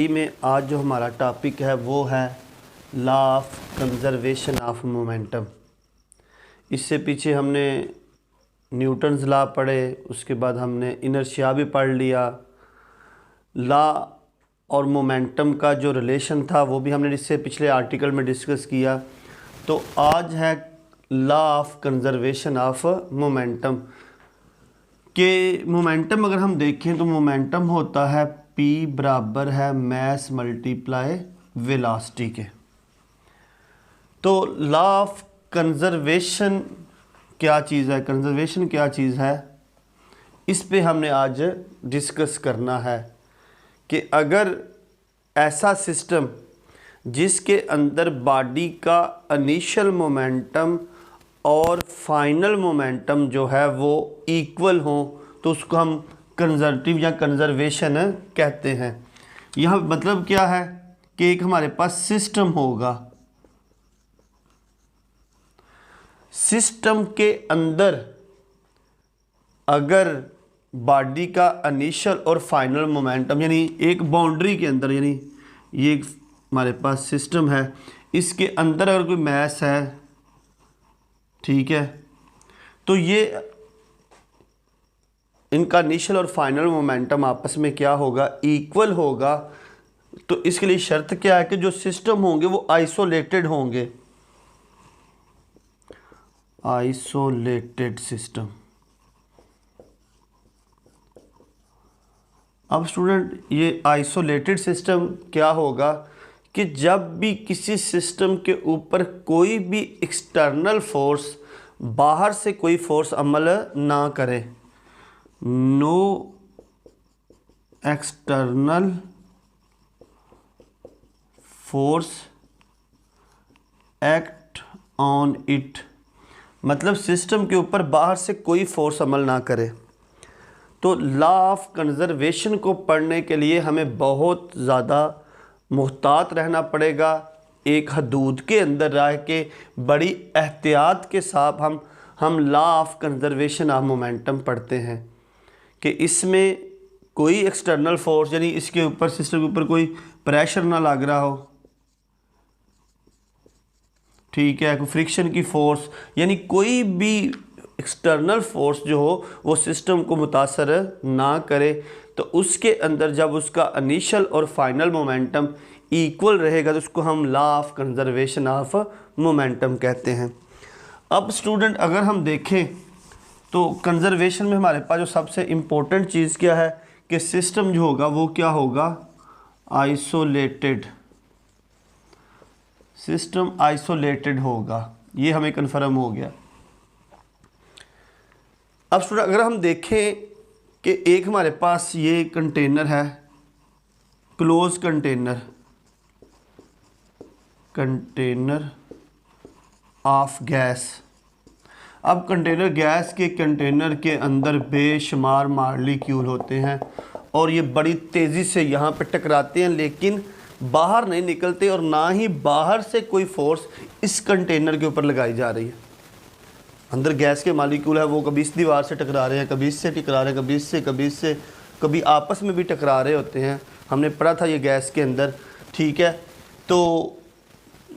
में आज जो हमारा टॉपिक है वो है law of conservation of momentum. इससे पीछे हमने न्यूटन्स लॉ पढ़े, उसके बाद हमने इनर्शिया भी पढ़ लिया। लॉ और मोमेंटम का जो रिलेशन था वो भी हमने इससे पिछले आर्टिकल में डिस्कस किया। तो आज है law of conservation of momentum. कि मोमेंटम अगर हम देखें तो मोमेंटम होता है P बराबर है मैस मल्टीप्लाई वेलोसिटी के। तो लॉ ऑफ कंजर्वेशन क्या चीज़ है, कंजर्वेशन क्या चीज़ है, इस पे हमने आज डिस्कस करना है कि अगर ऐसा सिस्टम जिसके अंदर बॉडी का इनिशियल मोमेंटम और फाइनल मोमेंटम जो है वो इक्वल हो तो उसको हम कंजर्वेटिव या कंजर्वेशन कहते हैं। यहाँ मतलब क्या है कि एक हमारे पास सिस्टम होगा, सिस्टम के अंदर अगर बॉडी का इनिशियल और फाइनल मोमेंटम यानी एक बाउंड्री के अंदर, यानी ये हमारे पास सिस्टम है, इसके अंदर अगर कोई मैस है, ठीक है, तो ये इनका इनिशियल और फाइनल मोमेंटम आपस में क्या होगा, इक्वल होगा। तो इसके लिए शर्त क्या है कि जो सिस्टम होंगे वो आइसोलेटेड होंगे, आइसोलेटेड सिस्टम। अब स्टूडेंट ये आइसोलेटेड सिस्टम क्या होगा कि जब भी किसी सिस्टम के ऊपर कोई भी एक्सटर्नल फोर्स, बाहर से कोई फोर्स अमल ना करे, no external force act on it, मतलब सिस्टम के ऊपर बाहर से कोई फोर्स अमल ना करे। तो लॉ ऑफ कंजर्वेशन को पढ़ने के लिए हमें बहुत ज़्यादा मुहतात रहना पड़ेगा, एक हदूद के अंदर रह के बड़ी एहतियात के साथ हम law of conservation of momentum पढ़ते हैं कि इसमें कोई एक्सटर्नल फोर्स यानी इसके ऊपर, सिस्टम के ऊपर कोई प्रेशर ना लग रहा हो, ठीक है, कोई फ्रिक्शन की फोर्स, यानी कोई भी एक्सटर्नल फोर्स जो हो वो सिस्टम को मुतासर ना करे। तो उसके अंदर जब उसका इनिशियल और फाइनल मोमेंटम इक्वल रहेगा तो उसको हम law of conservation of momentum कहते हैं। अब स्टूडेंट अगर हम देखें तो कंजर्वेशन में हमारे पास जो सबसे इम्पोर्टेंट चीज़ क्या है कि सिस्टम जो होगा वो क्या होगा, आइसोलेटेड, सिस्टम आइसोलेटेड होगा। ये हमें कन्फर्म हो गया। अब स्टूडेंट अगर हम देखें कि एक हमारे पास ये कंटेनर है, close container, container of gas. अब कंटेनर गैस के कंटेनर के अंदर बेशुमार मॉलिक्यूल होते हैं और ये बड़ी तेज़ी से यहाँ पे टकराते हैं, लेकिन बाहर नहीं निकलते और ना ही बाहर से कोई फोर्स इस कंटेनर के ऊपर लगाई जा रही है। अंदर गैस के मॉलिक्यूल है वो कभी इस दीवार से टकरा रहे हैं, कभी इससे टकरा रहे हैं, कभी इससे, कभी इससे, कभी आपस में भी टकरा रहे होते हैं। हमने पढ़ा था ये गैस के अंदर, ठीक है। तो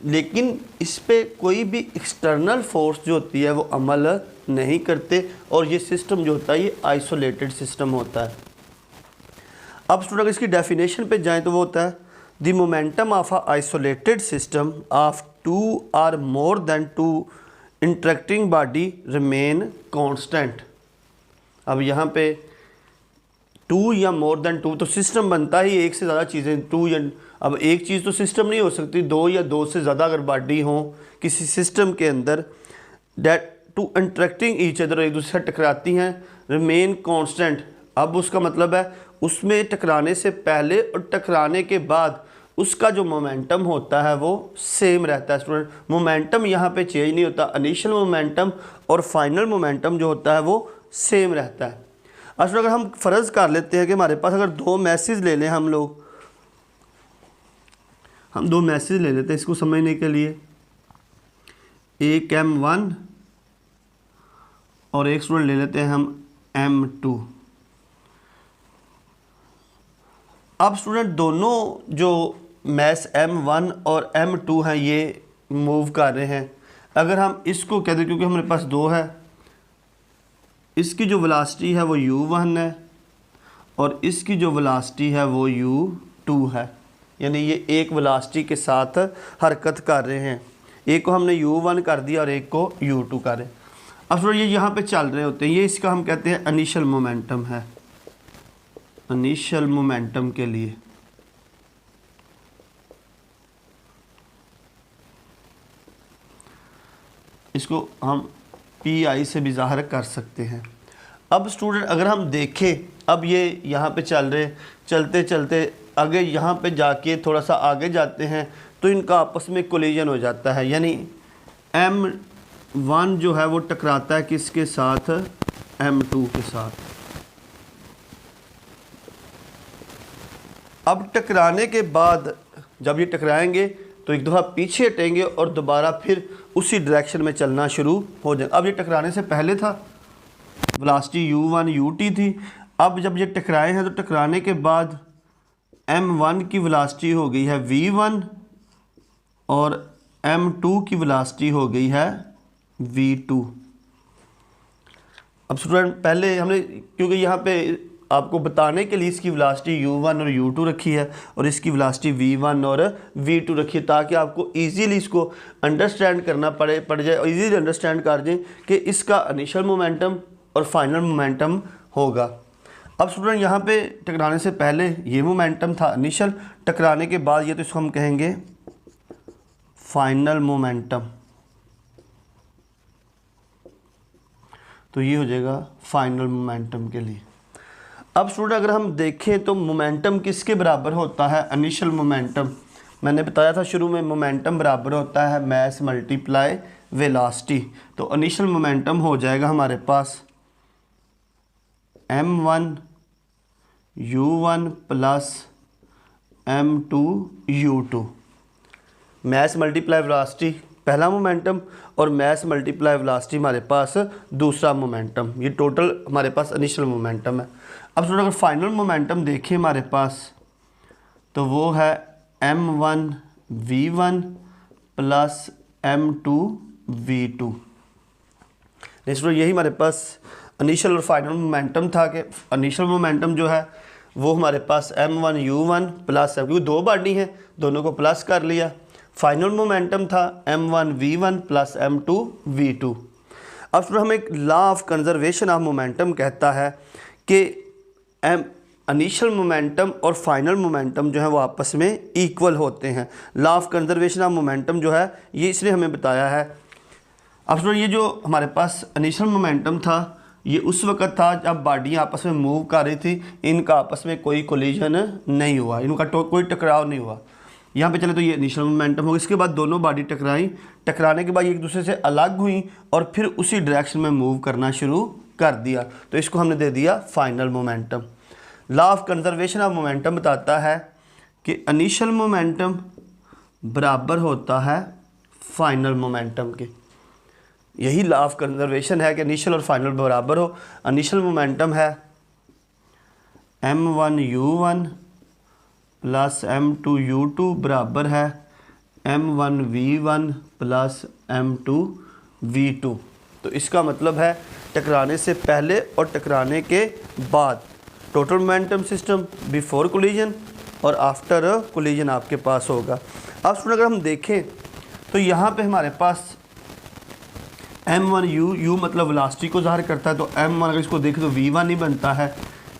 लेकिन इस पे कोई भी एक्सटर्नल फोर्स जो होती है वो अमल नहीं करते और ये सिस्टम जो होता है ये आइसोलेटेड सिस्टम होता है। अब स्टूडेंट इसकी डेफिनेशन पे जाएं तो वो होता है the momentum of a isolated system of two or more than two interacting body remain constant. अब यहाँ पे टू या मोर देन टू, तो सिस्टम बनता ही एक से ज़्यादा चीज़ें, टू या, अब एक चीज़ तो सिस्टम नहीं हो सकती, दो या दो से ज़्यादा अगर बॉडी हो किसी सिस्टम के अंदर, that two interacting each other, एक दूसरे से टकराती हैं, रिमेन कांस्टेंट। अब उसका मतलब है उसमें टकराने से पहले और टकराने के बाद उसका जो मोमेंटम होता है वो सेम रहता है। स्टूडेंट मोमेंटम यहाँ पे चेंज नहीं होता, इनिशियल मोमेंटम और फाइनल मोमेंटम जो होता है वो सेम रहता है। अच्छा अगर हम फ़र्ज़ कर लेते हैं कि हमारे पास अगर दो मैसेज ले लें, हम दो मैसेज ले लेते हैं इसको समझने के लिए, एक M1 और एक स्टूडेंट ले लेते हैं हम M2। अब स्टूडेंट दोनों जो मास m1 और m2 हैं ये मूव कर रहे हैं। अगर हम इसको कह दें, क्योंकि हमारे पास दो है, इसकी जो वेलोसिटी है वो u1 है और इसकी जो वेलोसिटी है वो u2 है, यानी ये एक वेलोसिटी के साथ हरकत कर रहे हैं। एक को हमने u1 कर दिया और एक को u2 कर रहे हैं। अब स्टूडेंट ये यहाँ पे चल रहे होते हैं, ये इसका हम कहते हैं इनिशियल मोमेंटम है। इनिशियल मोमेंटम के लिए इसको हम PI से भी ज़ाहिर कर सकते हैं। अब स्टूडेंट अगर हम देखें, अब ये यहाँ पे चल रहे, चलते चलते आगे यहाँ पे जाके थोड़ा सा आगे जाते हैं तो इनका आपस में कोलिजन हो जाता है, यानी m1 जो है वो टकराता है किसके साथ, m2 के साथ। अब टकराने के बाद जब ये टकराएंगे तो एक दफ़ा पीछे हटेंगे और दोबारा फिर उसी डायरेक्शन में चलना शुरू हो जाए। अब ये टकराने से पहले था, वेलोसिटी u1 ut थी। अब जब ये टकराए हैं तो टकराने के बाद m1 की वेलोसिटी हो गई है v1 और m2 की वेलोसिटी हो गई है v2। अब स्टूडेंट पहले हमने, क्योंकि यहाँ पे आपको बताने के लिए इसकी वेलोसिटी u1 और u2 रखी है और इसकी वेलोसिटी v1 और v2 रखी है, ताकि आपको इजीली इसको अंडरस्टैंड करना पड़ जाए और इजीली अंडरस्टैंड कर दें कि इसका इनिशियल मोमेंटम और फाइनल मोमेंटम होगा। अब स्टूडेंट यहाँ पे टकराने से पहले ये मोमेंटम था इनिशियल, टकराने के बाद ये, तो इसको हम कहेंगे फाइनल मोमेंटम। तो ये हो जाएगा फाइनल मोमेंटम के लिए। अब स्टूडेंट अगर हम देखें तो मोमेंटम किसके बराबर होता है, इनिशियल मोमेंटम। मैंने बताया था शुरू में मोमेंटम बराबर होता है मास मल्टीप्लाई वेलोसिटी। तो इनिशियल मोमेंटम हो जाएगा हमारे पास m1 u1 plus m2 u2। मास मल्टीप्लाई वेलोसिटी पहला मोमेंटम और मास मल्टीप्लाई वेलोसिटी हमारे पास दूसरा मोमेंटम, ये टोटल हमारे पास इनिशियल मोमेंटम है। अब स्टूडेंट अगर फाइनल मोमेंटम देखें हमारे पास तो वो है m1 v1 plus m2 v2। Student यही हमारे पास इनिशियल और फाइनल मोमेंटम था कि इनिशियल मोमेंटम जो है वो हमारे पास m1 u1 प्लस, क्योंकि दो बॉडी हैं दोनों को प्लस कर लिया। फाइनल मोमेंटम था m1 v1 plus m2 v2। अब स्टूडेंट हमें एक law of conservation of momentum कहता है कि इनिशियल मोमेंटम और फाइनल मोमेंटम जो है वो आपस में इक्वल होते हैं। Law of conservation of momentum जो है ये इसने हमें बताया है। अब स्टूडेंट ये जो हमारे पास इनिशियल मोमेंटम था ये उस वक़्त था जब बॉडियाँ आपस में मूव कर रही थी, इनका आपस में कोई कोलिजन नहीं हुआ, इनका कोई टकराव नहीं हुआ। यहाँ पे चले तो ये इनिशियल मोमेंटम होगा। इसके बाद दोनों बॉडी टकराई, टकराने के बाद एक दूसरे से अलग हुई और फिर उसी डायरेक्शन में मूव करना शुरू कर दिया, तो इसको हमने दे दिया final momentum. Law of conservation of momentum बताता है कि इनिशियल मोमेंटम बराबर होता है फाइनल मोमेंटम के। यही लॉ ऑफ कंजर्वेशन है कि इनिशियल और फाइनल बराबर हो। इनिशियल मोमेंटम है m1 u1 plus m2 u2 बराबर है m1 v1 plus m2 v2। तो इसका मतलब है टकराने से पहले और टकराने के बाद total momentum system before collision और आफ्टर कोलिजन आपके पास होगा। अब स्टूडेंट अगर हम देखें तो यहाँ पे हमारे पास m1 u मतलब वेलोसिटी को ज़ाहिर करता है, तो m1 अगर इसको देखें तो v1 ही बनता है।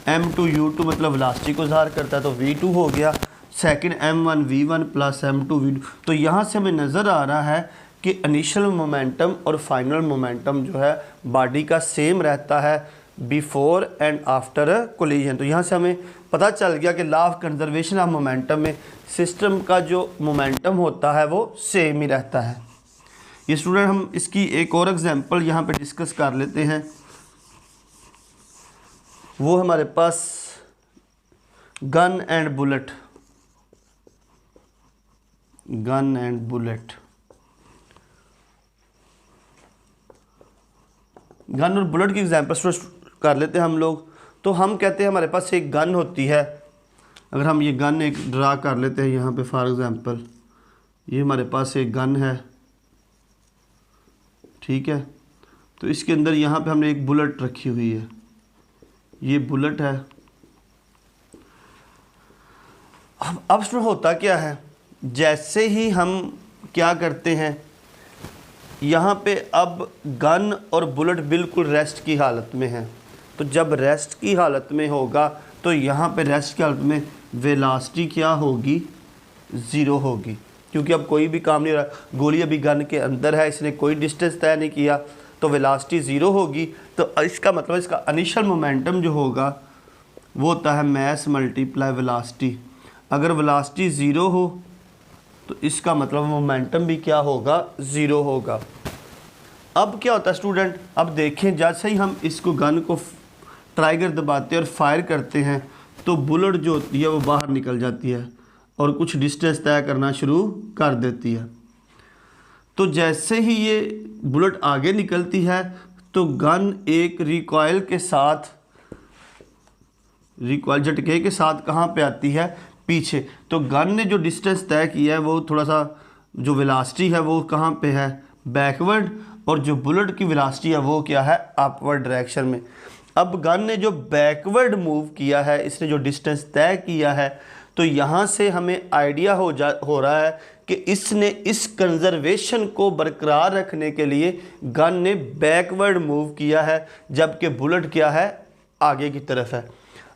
m2 u2 मतलब वेलोसिटी को ज़ाहिर करता है तो v2 हो गया। Second m1 v1 plus m2 v2। तो यहाँ से हमें नज़र आ रहा है कि इनिशियल मोमेंटम और फाइनल मोमेंटम जो है बॉडी का सेम रहता है बिफोर एंड आफ्टर कोलिजन। तो यहाँ से हमें पता चल गया कि law of conservation of momentum में सिस्टम का जो मोमेंटम होता है वो सेम ही रहता है। ये स्टूडेंट हम इसकी एक और एग्जांपल यहाँ पे डिस्कस कर लेते हैं। वो हमारे पास gun and bullet, gun and bullet, gun और बुलेट की एग्जांपल कर लेते हैं हम लोग। तो हम कहते हैं हमारे पास एक गन होती है अगर हम ये गन एक ड्रा कर लेते हैं यहाँ पे फॉर एग्ज़ाम्पल, ये हमारे पास एक गन है, ठीक है। तो इसके अंदर यहाँ पे हमने एक बुलेट रखी हुई है, ये बुलेट है। अब इसमें होता क्या है, जैसे ही हम क्या करते हैं, यहाँ पे अब गन और बुलेट बिल्कुल रेस्ट की हालत में है। तो जब रेस्ट की हालत में होगा तो यहाँ पे रेस्ट की हालत में वेलोसिटी क्या होगी, ज़ीरो होगी, क्योंकि अब कोई भी काम नहीं हो रहा। गोली अभी गन के अंदर है, इसने कोई डिस्टेंस तय नहीं किया, तो वेलोसिटी ज़ीरो होगी। तो इसका मतलब इसका इनिशियल मोमेंटम जो होगा वो होता है मास मल्टीप्लाई वेलोसिटी। अगर वेलोसिटी ज़ीरो हो तो इसका मतलब मोमेंटम भी क्या होगा, ज़ीरो होगा। अब क्या होता है स्टूडेंट, अब देखें जैसे ही हम इसको गन को ट्राइगर दबाते हैं और फायर करते हैं तो बुलेट जो होती है वो बाहर निकल जाती है और कुछ डिस्टेंस तय करना शुरू कर देती है। तो जैसे ही ये बुलेट आगे निकलती है तो गन एक रिकॉइल के साथ, रिकॉइल झटके के साथ कहाँ पे आती है, पीछे। तो गन ने जो डिस्टेंस तय किया है वो थोड़ा सा, जो वेलोसिटी है वो कहाँ पे है, बैकवर्ड, और जो बुलेट की वेलोसिटी है वो क्या है, अपवर्ड डायरेक्शन में। अब गन ने जो बैकवर्ड मूव किया है, इसने जो डिस्टेंस तय किया है, तो यहाँ से हमें आइडिया हो रहा है कि इसने इस कंजर्वेशन को बरकरार रखने के लिए गन ने बैकवर्ड मूव किया है, जबकि बुलेट क्या है, आगे की तरफ है।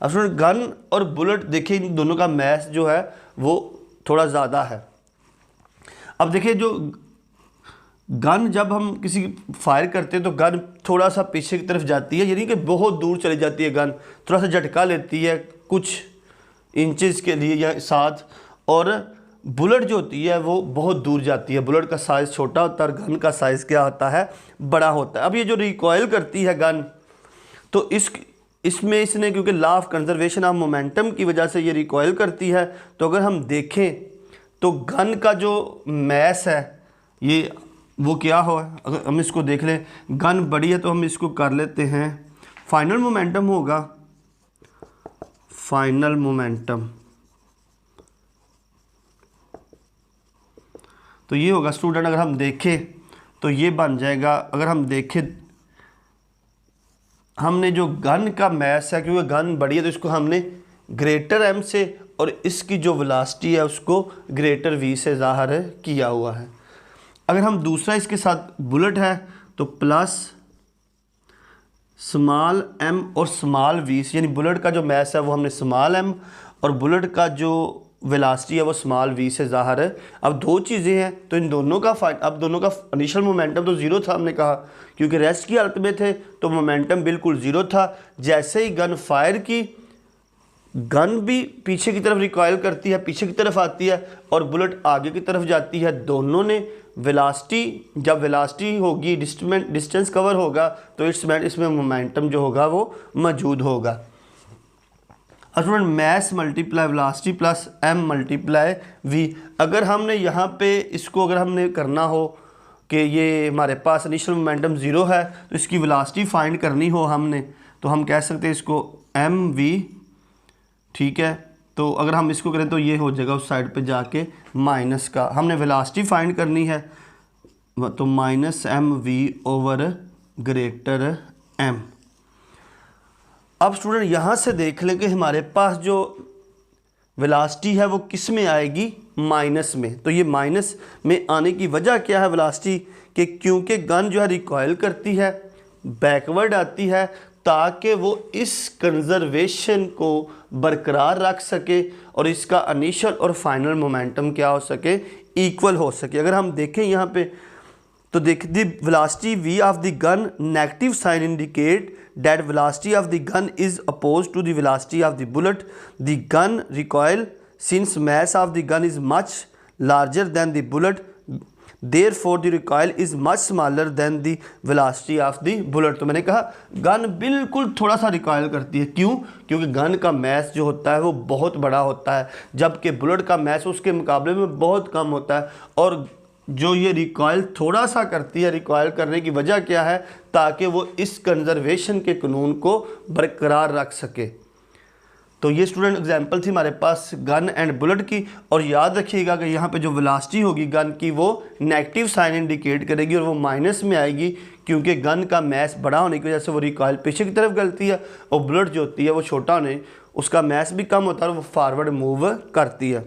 अब सुन, गन और बुलेट देखिए इन दोनों का मास जो है वो थोड़ा ज़्यादा है। अब देखिए जो गन, जब हम किसी फायर करते हैं तो गन थोड़ा सा पीछे की तरफ जाती है, यानी कि बहुत दूर चली जाती है गन, थोड़ा सा झटका लेती है कुछ इंचेस के लिए या साथ, और बुलेट जो होती है वो बहुत दूर जाती है। बुलेट का साइज़ छोटा होता है और गन का साइज़ क्या होता है, बड़ा होता है। अब ये जो रिकॉइल करती है गन, तो इसमें इसने, क्योंकि law of conservation of momentum की वजह से ये रिकॉइल करती है। तो अगर हम देखें तो गन का जो मास है ये वो क्या हो, अगर हम इसको देख लें, गन बड़ी है तो हम इसको कर लेते हैं, फाइनल मोमेंटम होगा, फाइनल मोमेंटम तो ये होगा स्टूडेंट, अगर हम देखें तो ये बन जाएगा, अगर हम देखें हमने जो गन का मास है, क्योंकि गन बड़ी है तो इसको हमने ग्रेटर एम से, और इसकी जो वेलोसिटी है उसको ग्रेटर वी से ज़ाहिर किया हुआ है। अगर हम दूसरा इसके साथ बुलेट है तो प्लस स्मॉल एम और स्मॉल वी, यानी बुलेट का जो मास है वो हमने स्मॉल एम और बुलेट का जो वेलोसिटी है वो स्मॉल वी से ज़ाहिर है। अब दो चीज़ें हैं तो इन दोनों का अब दोनों का इनिशियल मोमेंटम तो ज़ीरो था, हमने कहा क्योंकि रेस्ट की हालत में थे तो मोमेंटम बिल्कुल ज़ीरो था। जैसे ही गन फायर की, गन भी पीछे की तरफ रिकॉइल करती है, पीछे की तरफ आती है, और बुलेट आगे की तरफ जाती है। दोनों ने वेलोसिटी, जब वेलोसिटी होगी, डिस्टेंस कवर होगा, तो इसमें मोमेंटम जो होगा वो मौजूद होगा। Student mass multiply velocity plus m multiply v, अगर हमने यहाँ पे इसको अगर हमने करना हो कि ये हमारे पास इनिशियल मोमेंटम ज़ीरो है तो इसकी वेलोसिटी फाइंड करनी हो हमने, तो हम कह सकते हैं इसको एम वी, ठीक है। तो अगर हम इसको करें तो ये हो जाएगा उस साइड पे जाके माइनस का, हमने वेलोसिटी फाइंड करनी है तो minus m v over greater m. अब स्टूडेंट यहाँ से देख लें कि हमारे पास जो वेलोसिटी है वो किस में आएगी, माइनस में। तो ये माइनस में आने की वजह क्या है वेलोसिटी कि, क्योंकि गन जो है रिकॉइल करती है, बैकवर्ड आती है, ताकि वो इस कंजर्वेशन को बरकरार रख सके और इसका इनिशियल और फाइनल मोमेंटम क्या हो सके, इक्वल हो सके। अगर हम देखें यहाँ पे तो देख the velocity v of the gun negative sign indicate that velocity of the gun is oppose to the velocity of the bullet. The gun recoil since mass of the gun is much larger than the bullet, therefore the recoil is much smaller than the velocity of the bullet. तो मैंने कहा gun बिल्कुल थोड़ा सा recoil करती है, क्यों, क्योंकि गन का मास जो होता है वो बहुत बड़ा होता है, जबकि बुलेट का मास उसके मुकाबले में बहुत कम होता है। और जो ये रिकॉइल थोड़ा सा करती है, रिकॉइल करने की वजह क्या है, ताकि वो इस कंजर्वेशन के कानून को बरकरार रख सके। तो ये स्टूडेंट एग्जांपल थी हमारे पास गन एंड बुलेट की। और याद रखिएगा कि यहाँ पे जो वेलोसिटी होगी गन की वो नेगेटिव साइन इंडिकेट करेगी और वो माइनस में आएगी, क्योंकि गन का मैस बड़ा होने की वजह से वो रिकॉइल पीछे की तरफ गलती है, और बुलेट जो होती है वो छोटा होने उसका मैस भी कम होता है और वो फारवर्ड मूव करती है।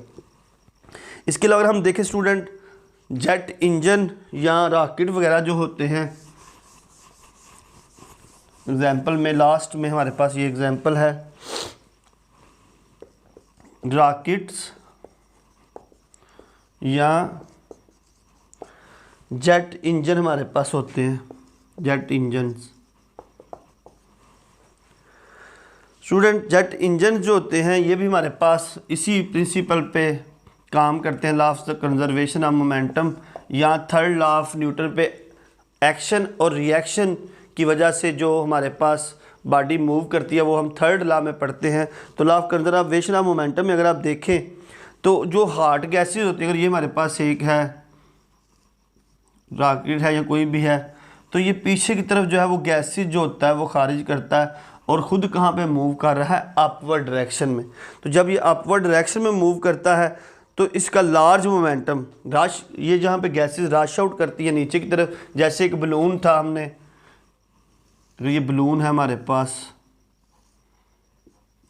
इसके अलावा अगर हम देखें स्टूडेंट, जेट इंजन या रॉकेट वगैरह जो होते हैं, एग्जाम्पल में लास्ट में हमारे पास ये एग्जाम्पल है, रॉकेट्स या जेट इंजन हमारे पास होते हैं, jet engines. Student jet engine जो होते हैं ये भी हमारे पास इसी प्रिंसिपल पे काम करते हैं, law of the conservation of momentum या थर्ड लॉ ऑफ न्यूटन पे। एक्शन और रिएक्शन की वजह से जो हमारे पास बॉडी मूव करती है वो हम थर्ड लॉ में पढ़ते हैं। तो law of conservation of momentum में अगर आप देखें तो जो हॉट गैसेज होती है, अगर ये हमारे पास एक है रॉकेट है या कोई भी है, तो ये पीछे की तरफ जो है वो गैसेज जो होता है वो खारिज करता है और ख़ुद कहाँ पे मूव कर रहा है, अपवर्ड डायरेक्शन में। तो जब ये अपवर्ड डायरेक्शन में मूव करता है तो इसका लार्ज मोमेंटम रश, ये जहाँ पे गैसेज रश आउट करती है नीचे की तरफ, जैसे एक बलून था हमने, तो ये बलून है हमारे पास,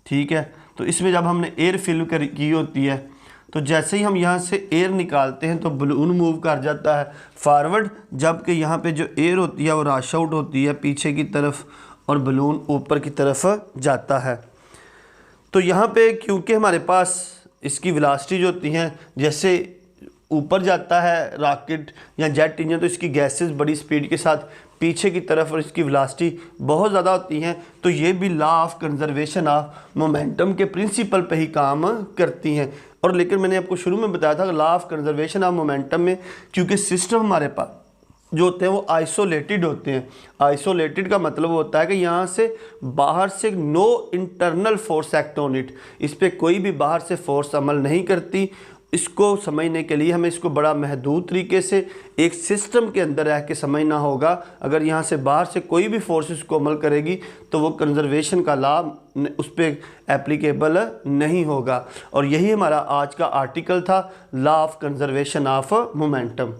ठीक है। तो इसमें जब हमने एयर फिल की होती है तो जैसे ही हम यहाँ से एयर निकालते हैं तो बलून मूव कर जाता है फॉरवर्ड, जबकि यहाँ पे जो एयर होती है वो रश आउट होती है पीछे की तरफ और बलून ऊपर की तरफ जाता है। तो यहाँ पे क्योंकि हमारे पास इसकी वेलोसिटी जो होती हैं, जैसे ऊपर जाता है रॉकेट या जेट इंजन तो इसकी गैसेस बड़ी स्पीड के साथ पीछे की तरफ और इसकी वेलोसिटी बहुत ज़्यादा होती हैं, तो ये भी law of conservation of momentum के प्रिंसिपल पे ही काम करती हैं। और लेकिन मैंने आपको शुरू में बताया था कि law of conservation of momentum में क्योंकि सिस्टम हमारे पास जो होते हैं वो आइसोलेटेड होते हैं। आइसोलेटेड का मतलब होता है कि यहाँ से बाहर से no internal force act on it, इस पर कोई भी बाहर से फोर्स अमल नहीं करती। इसको समझने के लिए हमें इसको बड़ा महदूद तरीके से एक सिस्टम के अंदर रह के समझना होगा। अगर यहाँ से बाहर से कोई भी फोर्स इसको अमल करेगी तो वो कंजर्वेशन का लॉ उस पर एप्लीकेबल नहीं होगा। और यही हमारा आज का आर्टिकल था, law of conservation of momentum.